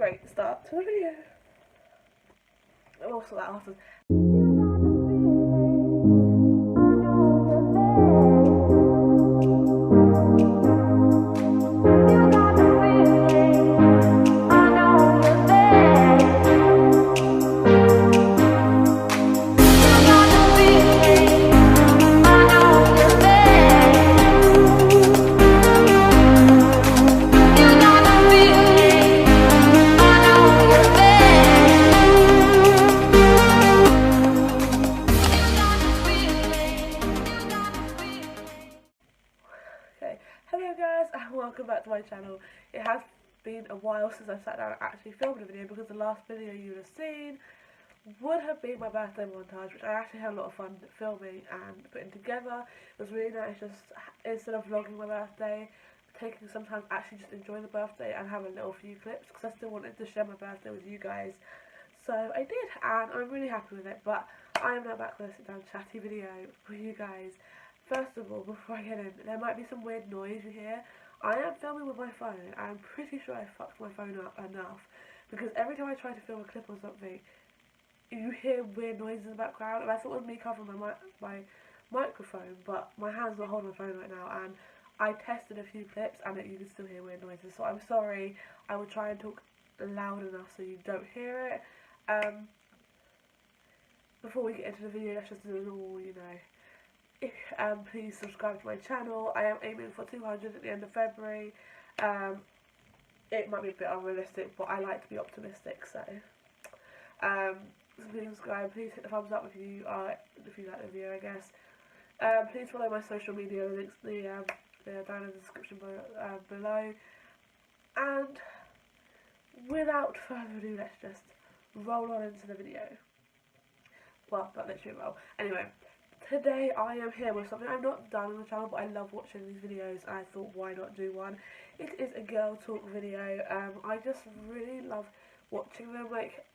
great start to the video. Also that after. Hello guys and welcome back to my channel. It has been a while since I sat down and actually filmed a video, because the last video you would have seen would have been my birthday montage, which I actually had a lot of fun filming and putting together. It was really nice, just instead of vlogging my birthday, taking some time to actually just enjoy the birthday and have a little few clips, because I still wanted to share my birthday with you guys. So I did, and I'm really happy with it. But I am now back with a sit down chatty video for you guys. First of all, before I get in, there might be some weird noise you hear. I am filming with my phone, and I'm pretty sure I fucked my phone up enough, because every time I try to film a clip or something, you hear weird noises in the background, and I thought it was me covering my microphone, but my hand's not holding my phone right now, and I tested a few clips, and you can still hear weird noises, so I'm sorry. I will try and talk loud enough so you don't hear it. Before we get into the video, let's just do a normal, please subscribe to my channel. I am aiming for 200 at the end of February. It might be a bit unrealistic, but I like to be optimistic, so please subscribe, please hit the thumbs up if you like the video, I guess. Please follow my social media, the links they're down in the description below. And without further ado, let's just roll on into the video. Well, not literally roll. Anyway, today I am here with something I've not done on the channel, but I love watching these videos, and I thought, why not do one? It is a girl talk video. I just really love watching them. Like,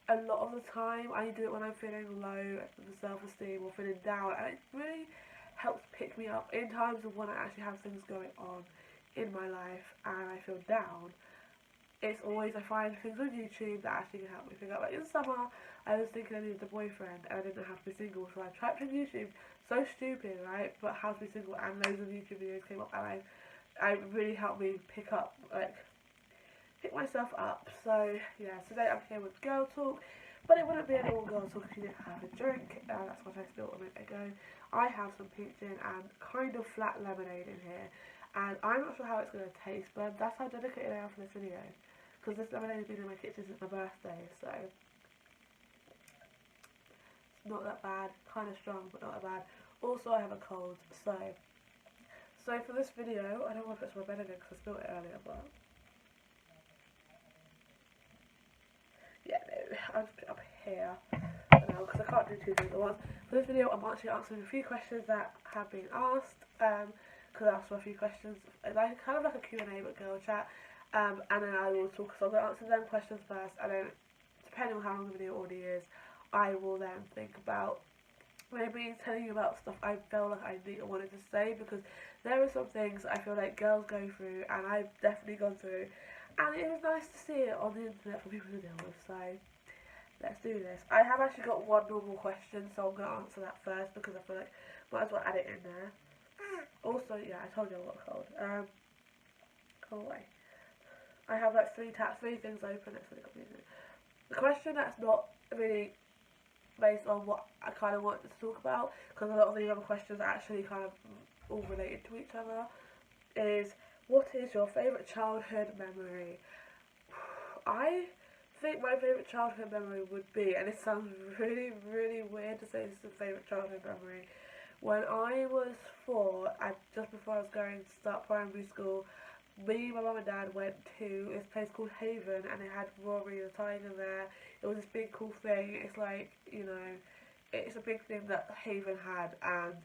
a lot of the time I do it when I'm feeling low with self-esteem or feeling down, and it really helps pick me up in times of when I actually have things going on in my life and I feel down. It's always, I find things on YouTube that actually can help me pick up. Like in the summer, I was thinking I needed a boyfriend and I didn't know how to be single, so I typed in YouTube, so stupid, right, but how to be single, and loads of YouTube videos came up, and I really helped me pick myself up. So yeah, today I'm here with girl talk, but it wouldn't be any more girl talk if you didn't have a drink. That's what I spilled a minute ago. I have some peach gin and kind of flat lemonade in here, and I'm not sure how it's going to taste, but that's how dedicated I am for this video, because this lemonade has been in my kitchen since my birthday, so it's not that bad. Kind of strong, but not that bad. Also, I have a cold, so for this video, I don't want to put some vinegar because I spilled it earlier, but yeah, no, I'll just put it up here for now, because I can't do two things at once. For this video, I'm actually answering a few questions that have been asked, because I asked for a few questions, like kind of like a Q&A but girl chat, and then I will talk, so I'm going to answer them questions first, and then depending on how long the video already is, I will then think about maybe telling you about stuff I felt like I wanted to say, because there are some things I feel like girls go through, and I've definitely gone through, and it is nice to see it on the internet for people to deal with. So let's do this. I have actually got one normal question, so I'm going to answer that first, because I feel like might as well add it in there. Also, yeah, I told you I got a cold. Go away. I have like three things open. That's really confusing. The question that's not really based on what I kind of wanted to talk about, because a lot of the other questions are actually kind of all related to each other, is what is your favourite childhood memory? I think my favourite childhood memory would be, and it sounds really, really weird to say this is a favourite childhood memory, when I was 4, just before I was going to start primary school, me, my mum and dad went to this place called Haven, and it had Rory the Tiger there. It was this big cool thing. It's like, it's a big thing that Haven had, and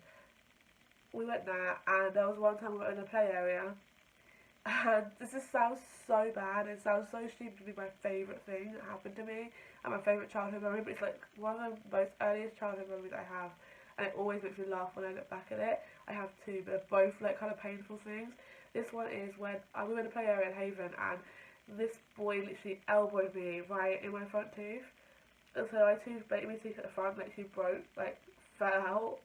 we went there, and there was one time we were in a play area, and this just sounds so bad, it sounds so stupid to be my favourite thing that happened to me, and my favourite childhood memory, but it's like one of the most earliest childhood memories I have, and it always makes me laugh when I look back at it. I have two, but they're both like kind of painful things. This one is when we were in a play area in Haven, and this boy literally elbowed me right in my front tooth. And so my tooth at the front literally broke, like, fell out.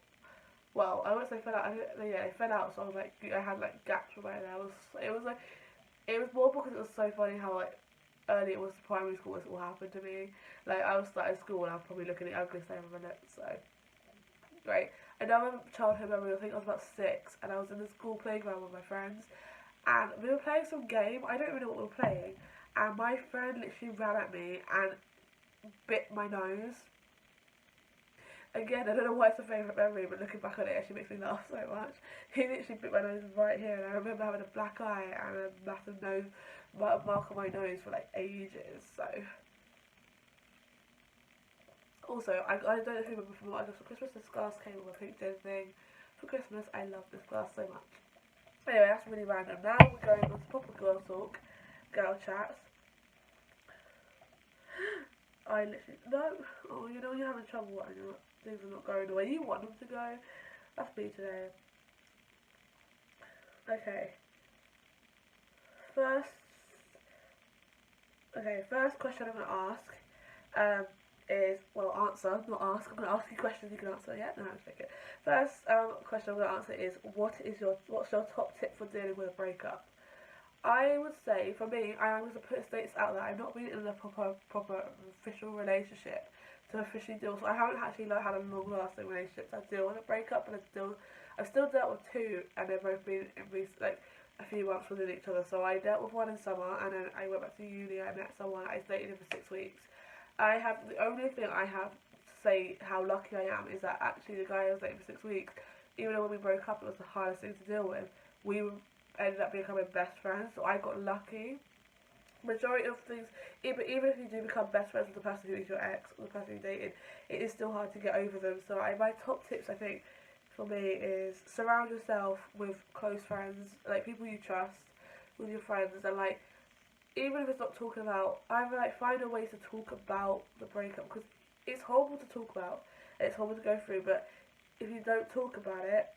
Well, I wouldn't say fell out, yeah, it fell out, so I was like, I had like gaps right there. It was more because it was so funny how like early it was primary school this all happened to me. Like I was starting school and I was probably looking at the ugliest day of my life, so great. Another childhood memory, I think I was about 6 and I was in the school playground with my friends and we were playing some game, I don't even know what we were playing, and my friend literally ran at me and bit my nose. Again, I don't know why it's a favourite memory, but looking back on it, it actually makes me laugh so much. He literally bit my nose right here, and I remember having a black eye and a massive mark on my nose for like ages. So, also, I don't know if you remember from what I got for Christmas, this glass came with a pink gin thing. For Christmas, I love this glass so much. Anyway, that's really random. Now we're going on to proper girl talk, girl chats. I literally, no, oh, you know when you're having trouble and things are not going the way you want them to go. That's me today. Okay. First question I'm going to ask is, well, answer, not ask. I'm going to ask you questions you can answer. Yeah, no, I'm joking. First question I'm going to answer is, what's your top tip for dealing with a breakup? I would say, for me, I'm going to put states out there. I've not been in a proper official relationship to officially deal. So I haven't actually had a long-lasting relationship to deal with a breakup, and I've still dealt with 2, and they've both been in like a few months within each other. So I dealt with one in summer, and then I went back to uni. I met someone. I dated him for 6 weeks. The only thing I have to say how lucky I am is that actually the guy I was dating for 6 weeks, even though when we broke up, it was the hardest thing to deal with. We ended up becoming best friends, so I got lucky. Majority of things, even if you do become best friends with the person who is your ex or the person you dated, it is still hard to get over them. So my top tips, I think, for me is surround yourself with close friends, like people you trust, with your friends, and like even if it's not talking about, either like find a way to talk about the breakup, because it's horrible to talk about, and it's horrible to go through, but if you don't talk about it,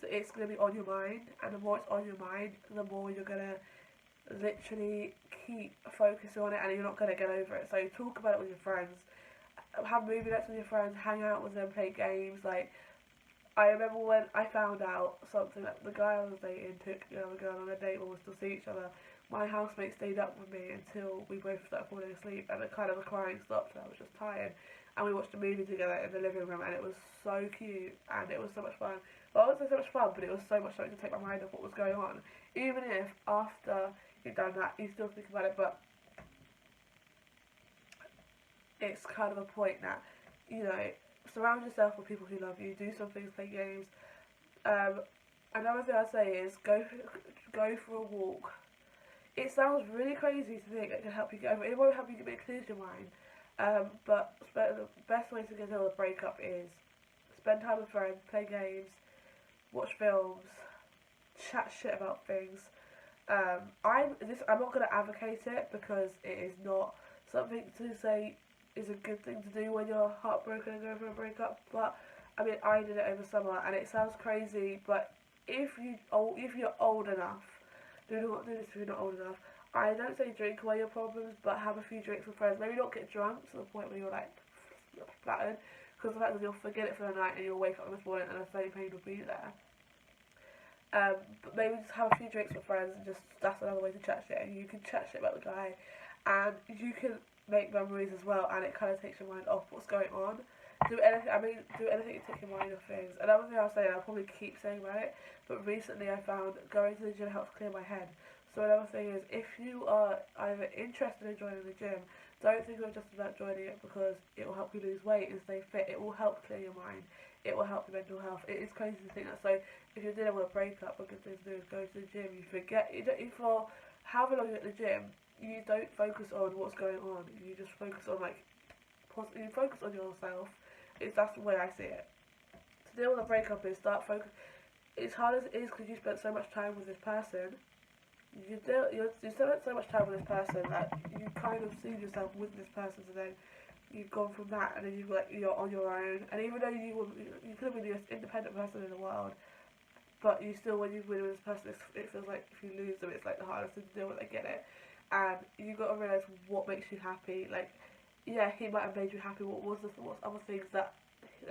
it's going to be on your mind, and the more it's on your mind, the more you're going to literally keep focusing on it, and you're not going to get over it. So talk about it with your friends, have movie nights with your friends, hang out with them, play games. Like, I remember when I found out something that the guy I was dating took the other girl on a date when we still see each other. My housemate stayed up with me until we both started falling asleep, and the crying stopped, and I was just tired. And we watched a movie together in the living room, and it was so cute, and it was so much fun. Well, I wouldn't say so much fun, but it was so much something to take my mind off what was going on. Even if after you've done that, you still think about it, but it's kind of a point that, you know, surround yourself with people who love you, do some things, play games. Another thing I'd say is go for a walk. It sounds really crazy to think it can help you get over it. It won't help you clear your mind. But the best way to get over a breakup is spend time with friends, play games, watch films, chat shit about things. I'm not going to advocate it because it is not something to say is a good thing to do when you're heartbroken and going through a breakup. But I mean, I did it over summer, and it sounds crazy, but if you're old enough, do not do this if you're not old enough. I don't say drink away your problems, but have a few drinks with friends. Maybe not get drunk to the point where you're like flattered, because the fact is you'll forget it for the night and you'll wake up the next morning and the same pain will be there. But maybe just have a few drinks with friends, and that's another way to chat shit. And you can chat shit about the guy, and you can make memories as well, and it kind of takes your mind off what's going on. Do anything to take your mind off things. Another thing I'll say, and I'll probably keep saying about it, but recently I found going to the gym helps clear my head. So another thing is, if you are either interested in joining the gym, don't think of just about joining it because it will help you lose weight and stay fit. It will help clear your mind. It will help your mental health. It is crazy to think that. So if you're dealing with a breakup, a good thing to do is go to the gym. You forget, for however long you're at the gym, you don't focus on what's going on. You just focus on you focus on yourself. That's the way I see it. To deal with a breakup is it's hard as it is because you spent so much time with this person. You spent so much time with this person that you kind of see yourself with this person, and then you've gone from that, and then you're on your own. And even though you could have been the most independent person in the world, but you still, when you've been with this person, it feels like if you lose them, it's like the hardest thing to deal with. I get it. and you got to realise what makes you happy. Like, yeah, he might have made you happy. What's other things that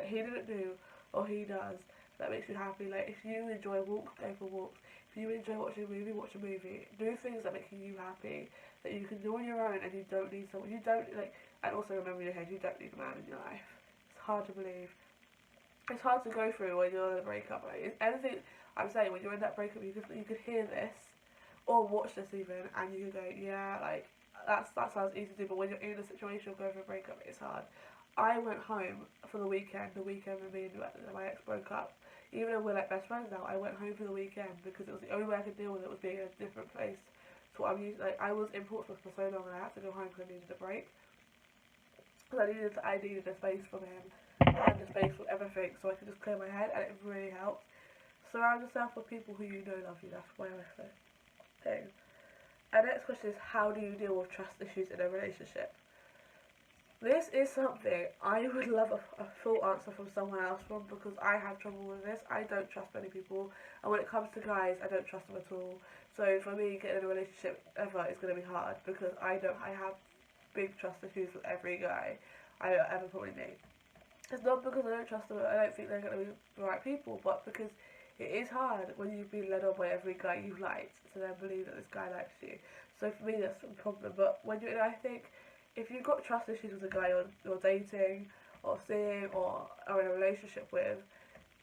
he didn't do or he does that makes you happy? Like, if you enjoy walks, go for walks. If you enjoy watching a movie, watch a movie. Do things that make you happy, that you can do on your own, and you don't need someone. You don't like, and also remember in your head, you don't need a man in your life. It's hard to believe. It's hard to go through when you're in a breakup. Like, anything I'm saying, when you're in that breakup, you could hear this or watch this even, and you could go, yeah, like that sounds easy to do. But when you're in a situation of going for a breakup, it's hard. I went home for the weekend when me and my ex broke up. Even though we're like best friends now, I went home for the weekend because it was the only way I could deal with it was being in a different place to what I'm used. Like, I was in Portsmouth for so long and I had to go home because I needed a break. Because I needed a space from him and a space from everything, so I could just clear my head, and it really helped. Surround yourself with people who you know love you. That's my thing. And next question is, how do you deal with trust issues in a relationship? This is something I would love a full answer from someone else from, because I have trouble with this. I don't trust many people, and when it comes to guys, I don't trust them at all. So for me, getting in a relationship ever is going to be hard, because I have big trust issues with every guy I ever probably meet. It's not because I don't trust them, I don't think they're going to be the right people, but because it is hard when you've been led on by every guy you've liked to then believe that this guy likes you. So for me, that's a problem. But when you're, I think, if you've got trust issues with a guy you're dating or seeing or are in a relationship with,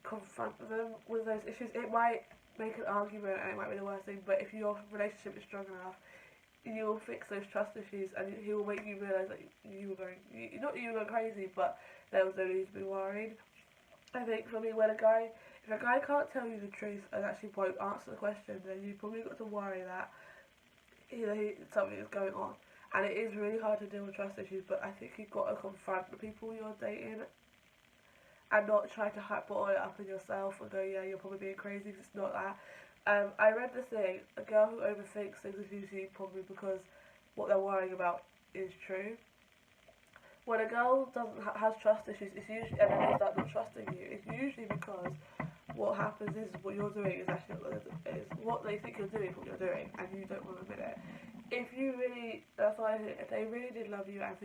confront them with those issues. It might make an argument and it might be the worst thing, but if your relationship is strong enough, you will fix those trust issues, and he will make you realise that you were going crazy, but there was no need to be worried. I think for me, if a guy can't tell you the truth and actually won't answer the question, then you've probably got to worry that something is going on. And it is really hard to deal with trust issues, but I think you've got to confront the people you're dating and not try to bottle it up in yourself and go, yeah, you're probably being crazy, because it's not that. I read this thing, a girl who overthinks things is usually probably because what they're worrying about is true. When a girl has trust issues, it's usually, and then they start not trusting you, it's usually because what happens is what you're doing is actually what they think you're doing, what you're doing, and you don't want to admit it. If you really, that's why I think, if they really did love you and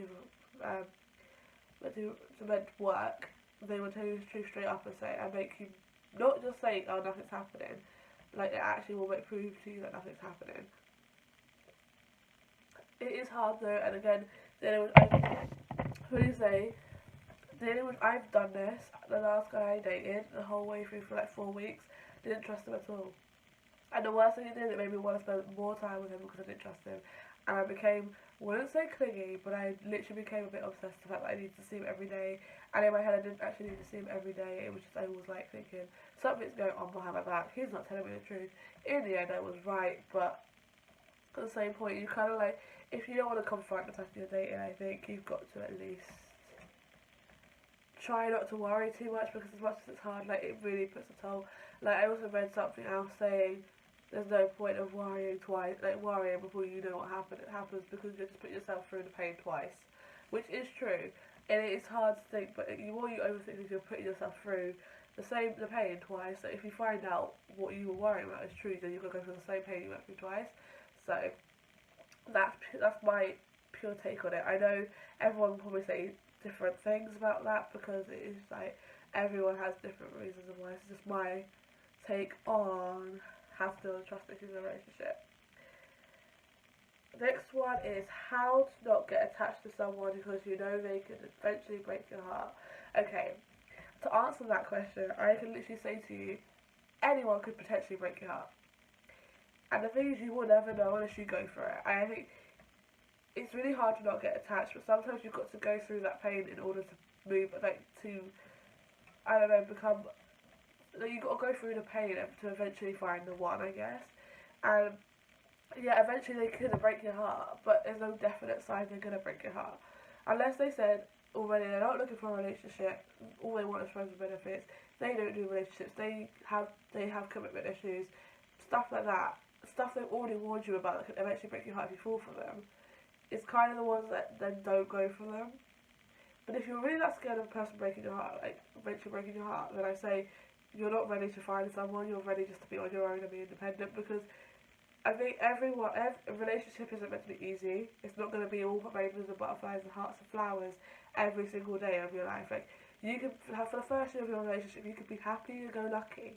to meant work, they would tell you the truth straight up and say, and make you not just say, oh, nothing's happening, like it actually will prove to you that nothing's happening. It is hard though, and again, I've done this. The last guy I dated, the whole way through for like 4 weeks, didn't trust him at all. And the worst thing it did, it made me want to spend more time with him because I didn't trust him. And I became, I wouldn't say clingy, but I literally became a bit obsessed with the fact that I needed to see him every day. And in my head, I didn't actually need to see him every day. It was just, I was like thinking, something's going on behind my back. He's not telling me the truth. In the end, I was right, but at the same point, you kind of like, if you don't want to confront the person you're dating, I think you've got to at least try not to worry too much, because as much as it's hard, like, it really puts a toll. Like, I also read something else saying there's no point of worrying twice, like worrying before you know what happens, because you just put yourself through the pain twice, which is true. And it is hard to think, but the more you overthink things, you're putting yourself through the pain twice. So if you find out what you were worrying about is true, then you're gonna go through the same pain you went through twice. So that's my pure take on it. I know everyone will probably say different things about that, because it is like everyone has different reasons of why. It's just my take on how to deal with trust issues in a relationship. Next one is how to not get attached to someone because you know they could eventually break your heart. Okay, to answer that question, I can literally say to you, anyone could potentially break your heart. And the thing is, you will never know unless you go for it. I think it's really hard to not get attached, but sometimes you've got to go through that pain in order to move, like, to, I don't know, become, you've got to go through the pain to eventually find the one, I guess. And yeah, eventually they could break your heart, but there's no definite sign they're going to break your heart. Unless they said already they're not looking for a relationship, all they want is friends with benefits, they don't do relationships, they have commitment issues, stuff like that, stuff they've already warned you about that could eventually break your heart if you fall for them. It's kind of the ones that then don't go for them. But if you're really not scared of a person breaking your heart, like eventually breaking your heart, then I say you're not ready to find someone, you're ready just to be on your own and be independent, because I think every relationship isn't meant to be easy. It's not going to be all rainbows and butterflies and hearts and flowers every single day of your life. Like, you can have, for the first year of your relationship, you could be happy and go lucky.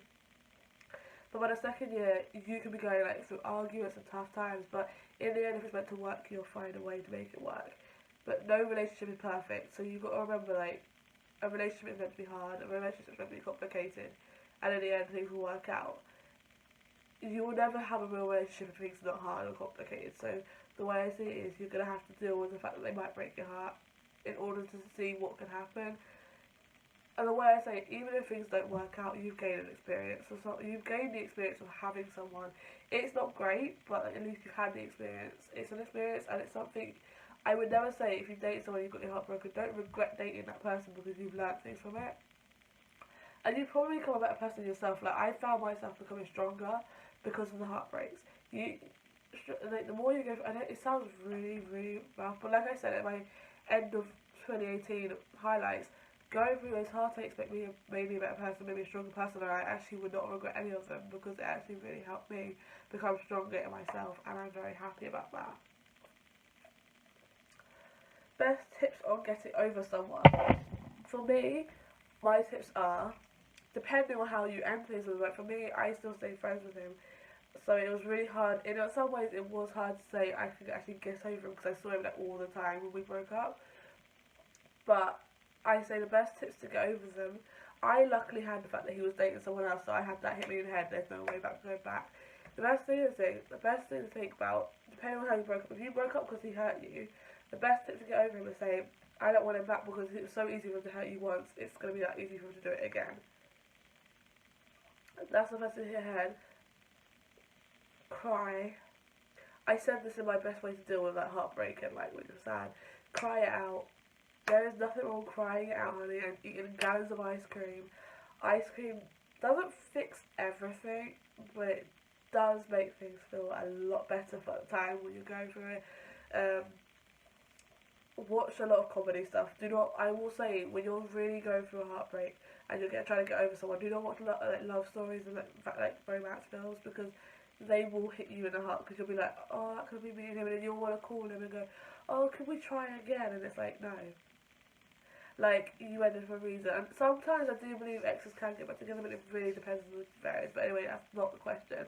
But by the second year, you could be going like through arguments and tough times. But in the end, if it's meant to work, you'll find a way to make it work. But no relationship is perfect, so you've got to remember, like, a relationship is meant to be hard, a relationship is meant to be complicated, and in the end, things will work out. You will never have a real relationship if things are not hard or complicated. So the way I see it is, you're going to have to deal with the fact that they might break your heart in order to see what can happen. And the way I say it, even if things don't work out, you've gained an experience. So you've gained the experience of having someone. It's not great, but at least you've had the experience. It's an experience, and it's something. I would never say, if you date someone you've got your heart broken, don't regret dating that person because you've learned things from it. And you probably become a better person yourself. Like, I found myself becoming stronger because of the heartbreaks. Like, the more you go, and it sounds really, really rough, but like I said at my end of 2018 highlights, going through those heartaches made me a better person, made me a stronger person, and I actually would not regret any of them because it actually really helped me become stronger in myself, and I'm very happy about that. Best tips on getting over someone. For me, my tips are, depending on how you end things with him, like for me, I still stay friends with him, so it was really hard. In some ways, it was hard to say I could actually get over him because I saw him like all the time when we broke up. But I say the best tips to get over them. I luckily had the fact that he was dating someone else, so I had that hit me in the head. There's no way back to go back. The best thing to think about, depending on how you broke up. If you broke up because he hurt you, the best tip to get over him is saying, I don't want him back because it was so easy for him to hurt you once. It's going to be that easy for him to do it again. That's the best thing in your head. Cry. I said this is my best way to deal with that heartbreak and like when you're sad. Cry it out. There is nothing wrong crying it out, honey, and eating gallons of ice cream. Ice cream doesn't fix everything, but it does make things feel a lot better for the time when you're going through it. Watch a lot of comedy stuff. I will say, when you're really going through a heartbreak and you're trying to get over someone, do not watch love stories and like romance films, because they will hit you in the heart, because you'll be like, oh, that could be me and him, and then you'll want to call him and go, oh, can we try again? And it's like, no. Like, you ended for a reason. And sometimes I do believe exes can get back together, but it really depends on the various. But anyway, that's not the question.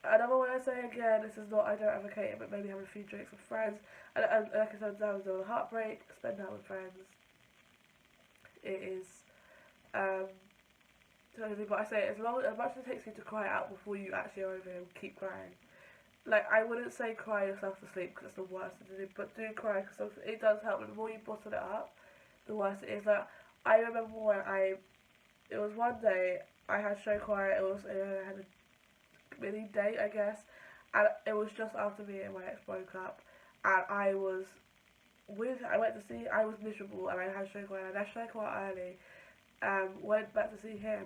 Another one I say again, this is not, I don't advocate it, but maybe having a few drinks with friends. And like I said, down with heartbreak, spend time with friends. It is, but I say, as much as it takes you to cry out before you actually are over him, keep crying. Like, I wouldn't say cry yourself to sleep because it's the worst thing to do, but do cry because it does help. And the more you bottle it up, the worse it is. Like, I remember when it was one day, I had show choir, I had a mini date, I guess, and it was just after me and my ex broke up, and I was miserable, and I had show choir, and I show choir early, went back to see him,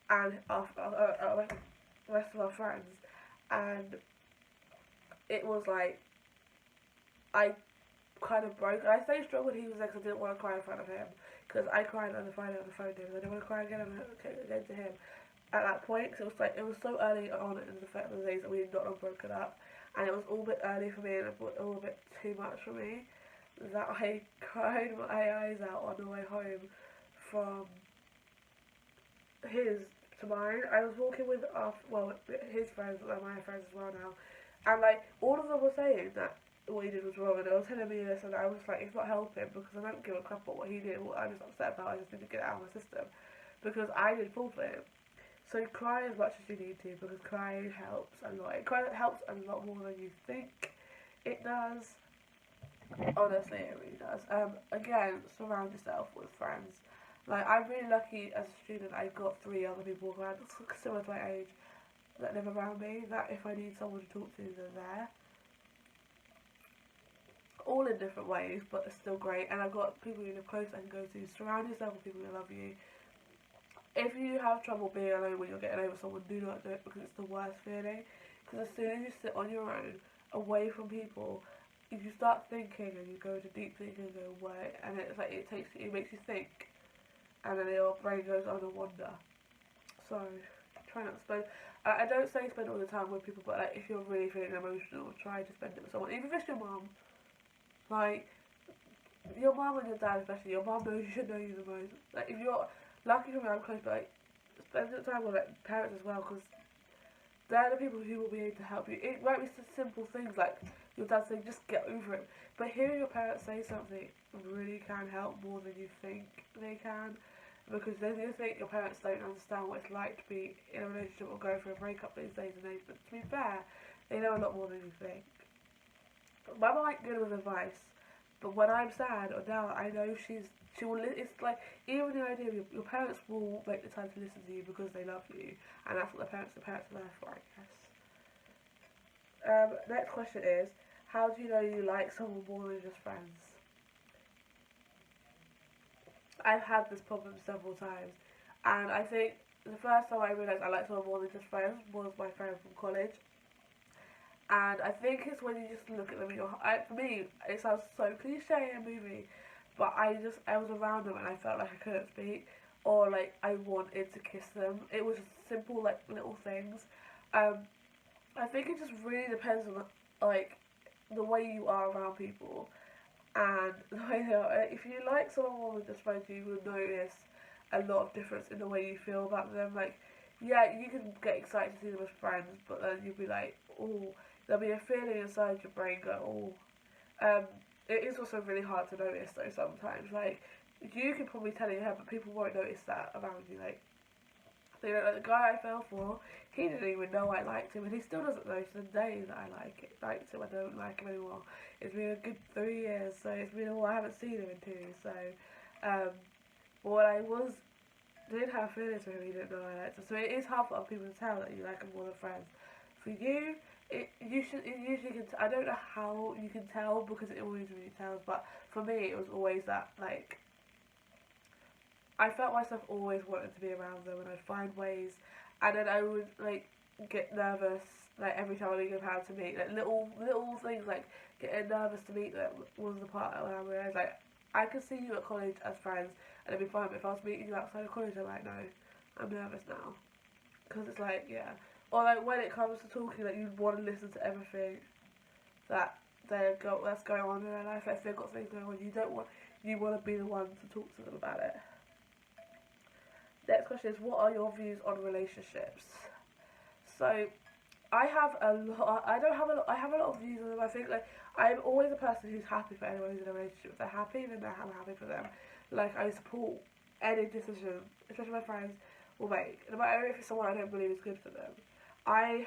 and after I went with the rest of our friends, and it was like, I kind of broke. I stayed strong when he was there because I didn't want to cry in front of him, because I cried on the Friday on the phone to him, and I didn't want to cry again to him at that point, because it was so early on in the days that we had not broken up, and it was all a bit early for me, and all a bit too much for me, that I cried my eyes out on the way home from his to mine. I was walking with his friends, like my friends as well now, and like all of them were saying that what he did was wrong, and they were telling me this, and I was like, it's not helping, because I don't give a crap about what he did. What I'm just upset about, I just need to get it out of my system, because I did fall for him. So cry as much as you need to, because crying helps a lot. It helps a lot more than you think it does. Honestly, it really does. Again, surround yourself with friends. Like, I'm really lucky as a student, I got 3 other people around, similar to my age, that live around me, that if I need someone to talk to, they're there. All in different ways, but it's still great. And I've got people who live close I can go to. Surround yourself with people who love you. If you have trouble being alone when you're getting over someone, do not do it, because it's the worst feeling. Because as soon as you sit on your own, away from people, if you start thinking and you go into deep thinking and go away, and it's like it makes you think, and then your brain goes on a wander. So try not to spend. I don't say spend all the time with people, but like if you're really feeling emotional, try to spend it with someone, even if it's your mum. Like your mum and your dad, especially your mum knows you should know you the most. Like if you're lucky for me, I'm close, but like spend the time with like parents as well, because they're the people who will be able to help you. It might be such simple things like your dad saying just get over it, but hearing your parents say something really can help more than you think they can, because then you think your parents don't understand what it's like to be in a relationship or go through a breakup these days and age. But to be fair, they know a lot more than you think. My mum ain't good with advice, but when I'm sad or down, I know she will. It's like even the idea of your parents will make the time to listen to you because they love you, and that's what the parents are there for, I guess. Next question is, how do you know you like someone more than just friends? I've had this problem several times, and I think the first time I realised I liked someone more than just friends was my friend from college. And I think it's when you just look at them in your for me, it sounds so cliche in a movie, but I was around them and I felt like I couldn't speak, or like I wanted to kiss them. It was just simple like little things. Um, I think it just really depends on like the way you are around people and the way they are. If you like someone more than just friends, you will notice a lot of difference in the way you feel about them. Like, yeah, you can get excited to see them as friends, but then you'll be like, oh, there'll be a feeling inside your brain go, oh. It is also really hard to notice though sometimes. Like, you can probably tell in your head, but people won't notice that around you. Like, so, you know, like the guy I fell for, he didn't even know I liked him, and he still doesn't know to the day that I liked him. I don't like him anymore. It's been a good 3 years, so it's been a while. I haven't seen him in 2, so, but when I did have feelings for him, he didn't know I liked him. So it is hard for other people to tell that you like him more than friends. For you, it usually can. I don't know how you can tell because it always really tells. But for me, it was always that like I felt myself always wanting to be around them, and I'd find ways, and then I would like get nervous like every time I give hand to meet. Like little things like getting nervous to meet them was the part when I realised like I could see you at college as friends and it'd be fine. But if I was meeting you outside of college, I'm like, no, I'm nervous now, because it's like yeah. Or like when it comes to talking, like you want to listen to everything that's going on in their life. If they've got things going on, you want to be the one to talk to them about it. Next question is, what are your views on relationships? So I have a lot. I don't have a lot. I have a lot of views on them. I think like I'm always a person who's happy for anyone who's in a relationship. If they're happy, then I'm happy for them. Like I support any decision, especially my friends will make, no matter if it's someone I don't believe is good for them. I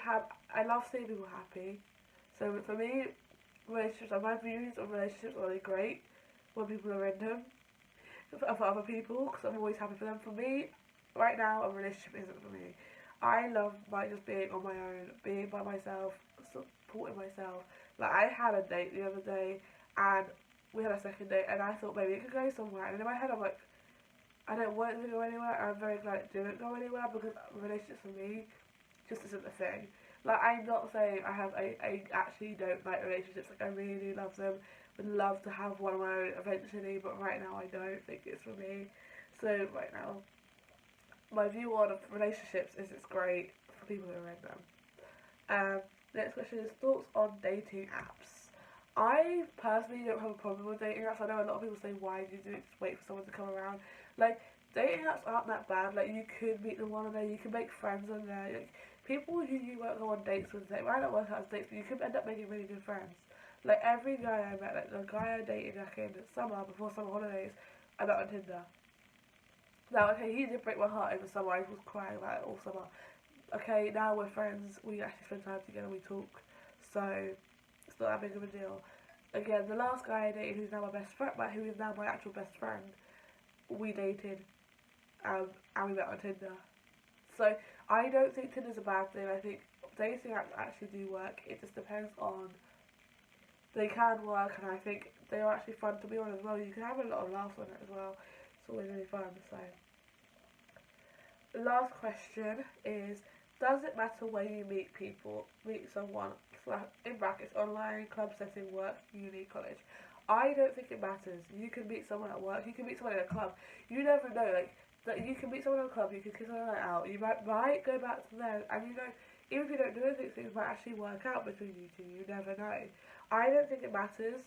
love seeing people happy. So for me, relationships, my views on relationships are really great when people are in them. For other people, because I'm always happy for them. For me, right now, a relationship isn't for me. I love just being on my own, being by myself, supporting myself. Like I had a date the other day, and we had a second date, and I thought maybe it could go somewhere. And in my head, I'm like, I don't want it to go anywhere. And I'm very glad it didn't go anywhere because relationships for me just isn't a thing. Like I'm not saying I actually don't like relationships. Like I really do love them. Would love to have one of my own eventually, but right now I don't think it's for me. So right now, my view on relationships is it's great for people who are in them. Next question is thoughts on dating apps. I personally don't have a problem with dating apps. I know a lot of people say, why do you do it? Just wait for someone to come around. Like, dating apps aren't that bad. Like, you could meet them on there, you can make friends on there. Like, people who you won't go on dates with, they might not work out as dates, but you could end up making really good friends. Like, every guy I met, like, the guy I dated back in summer, before summer holidays, I met on Tinder. Now, okay, he did break my heart over summer. I was crying about it all summer. Okay, now we're friends. We actually spend time together. We talk. So, it's not that big of a deal. Again, the last guy I dated, who's now my best friend, who is now my actual best friend, we dated, and we met on Tinder. So, I don't think Tinder's a bad thing. I think dating apps actually do work. It just depends on. They can work, and I think they are actually fun to be on as well. You can have a lot of laughs on it as well. It's always really fun. So, the last question is, does it matter where you meet someone, in brackets, online, club setting, work, uni, college? I don't think it matters. You can meet someone at work, you can meet someone in a club. You never know, like, that you can meet someone in a club, you can kiss on a night out, you might go back to them, and you know, even if you don't do anything, things might actually work out between you two, you never know. I don't think it matters,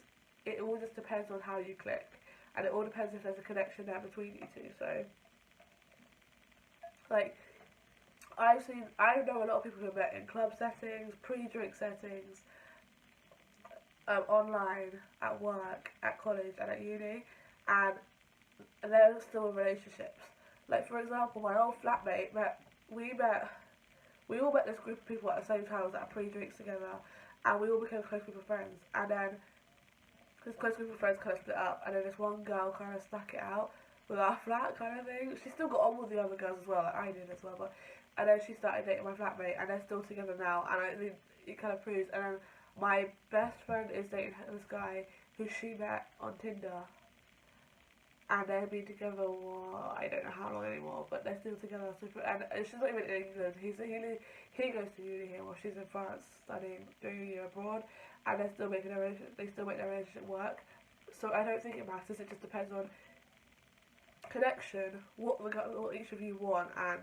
it all just depends on how you click, and it all depends if there's a connection there between you two, so, like, I know a lot of people who have met in club settings, pre-drink settings, online, at work, at college, and at uni, and they're still in relationships. Like, for example, my old flatmate we all met this group of people at the same time, was at pre-drinks together, and we all became a close group of friends, and then this close group of friends kind of split up, and then this one girl kind of stuck it out with our flat kind of thing. She still got on with the other girls as well, like I did as well, but, and then she started dating my flatmate, and they're still together now, and I think it kind of proves, and then my best friend is dating this guy who she met on Tinder, and they've been together, I don't know how long anymore, but they're still together, and she's not even in England, he goes to uni here while she's in France studying, doing a year abroad, and they still make their relationship work, so I don't think it matters, it just depends on connection, what each of you want, and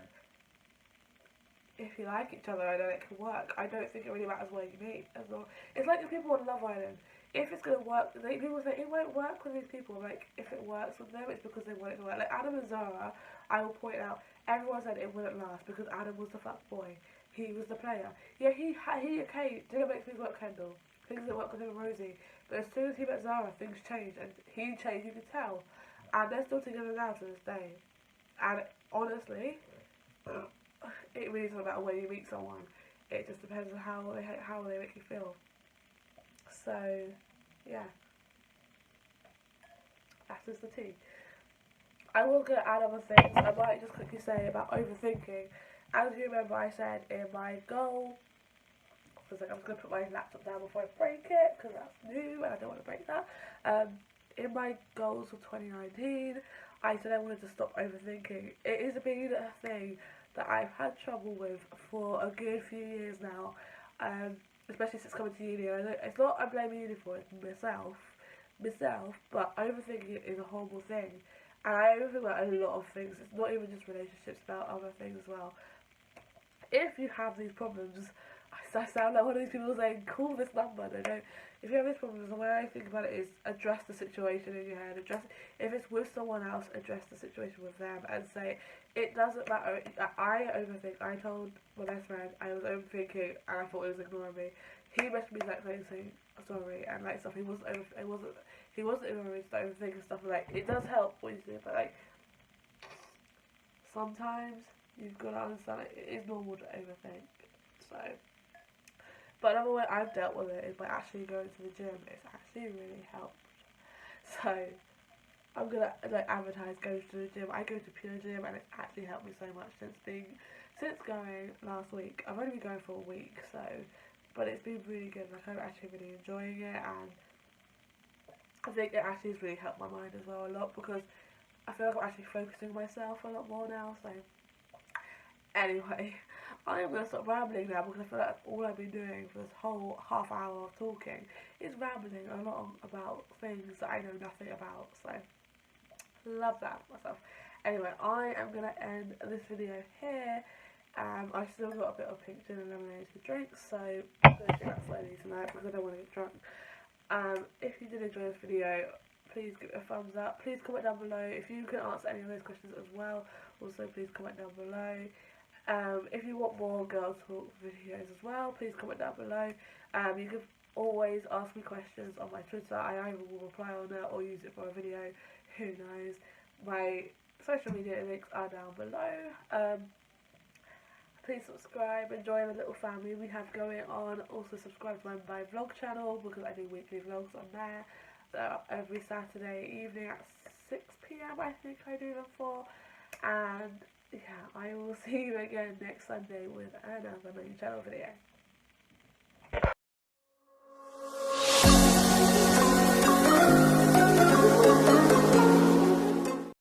if you like each other, and then it can work. I don't think it really matters where you meet as well. It's like the people on Love Island. If it's going to work, people say it won't work with these people. Like, if it works with them, it's because they want it to work. Like Adam and Zara, I will point out, everyone said it wouldn't last because Adam was the fuck boy. He was the player. Yeah, he didn't make things work, Kendall. Things didn't work with him and Rosie. But as soon as he met Zara, things changed, and he changed, you could tell. And they're still together now to this day. And honestly, it really doesn't matter where you meet someone. It just depends on how they make you feel. So, yeah. That is the tea. I will go add other things. I might just quickly say about overthinking. As you remember, I said in my goal, because like, I'm just going to put my laptop down before I break it, because that's new and I don't want to break that. In my goals for 2019, I said I wanted to stop overthinking. It is a big thing that I've had trouble with for a good few years now, especially since coming to uni. It's not I'm blaming uni for it, it's myself, but overthinking is a horrible thing, and I overthink about a lot of things. It's not even just relationships, about other things as well. If you have these problems, I sound like one of these people saying, call this number. No, don't. If you have these problems, the way I think about it is address the situation in your head. If it's with someone else, address the situation with them and say, it doesn't matter. I overthink. I told my best friend I was overthinking and I thought he was ignoring me. He messaged me like saying sorry and like stuff. He wasn't ignoring me, just overthinking stuff. Like, it does help what you do, but like sometimes you've got to understand it is normal to overthink. So. But another way I've dealt with it is by actually going to the gym. It's actually really helped. So I'm gonna like advertise going to the gym. I go to Pure Gym and it's actually helped me so much since going last week. I've only been going for a week, so but it's been really good. Like, I'm actually really enjoying it, and I think it actually has really helped my mind as well a lot, because I feel like I'm actually focusing myself a lot more now. So anyway, I am going to stop rambling now, because I feel like all I've been doing for this whole half hour of talking is rambling a lot about things that I know nothing about, so love that myself. Anyway, I am going to end this video here. I've still got a bit of pink gin and lemonade to drink, so I'm going to drink that slowly tonight because I don't want to get drunk. If you did enjoy this video, please give it a thumbs up. Please comment down below if you can answer any of those questions as well. Also, please comment down below. If you want more girl talk videos as well, please comment down below. You can always ask me questions on my Twitter. I either will reply on it or use it for a video. Who knows? My social media links are down below. Please subscribe and join the little family we have going on. Also subscribe to my vlog channel, because I do weekly vlogs on there. So every Saturday evening at 6 PM I think I do them for. And yeah, I will see you again next Sunday with another main channel video.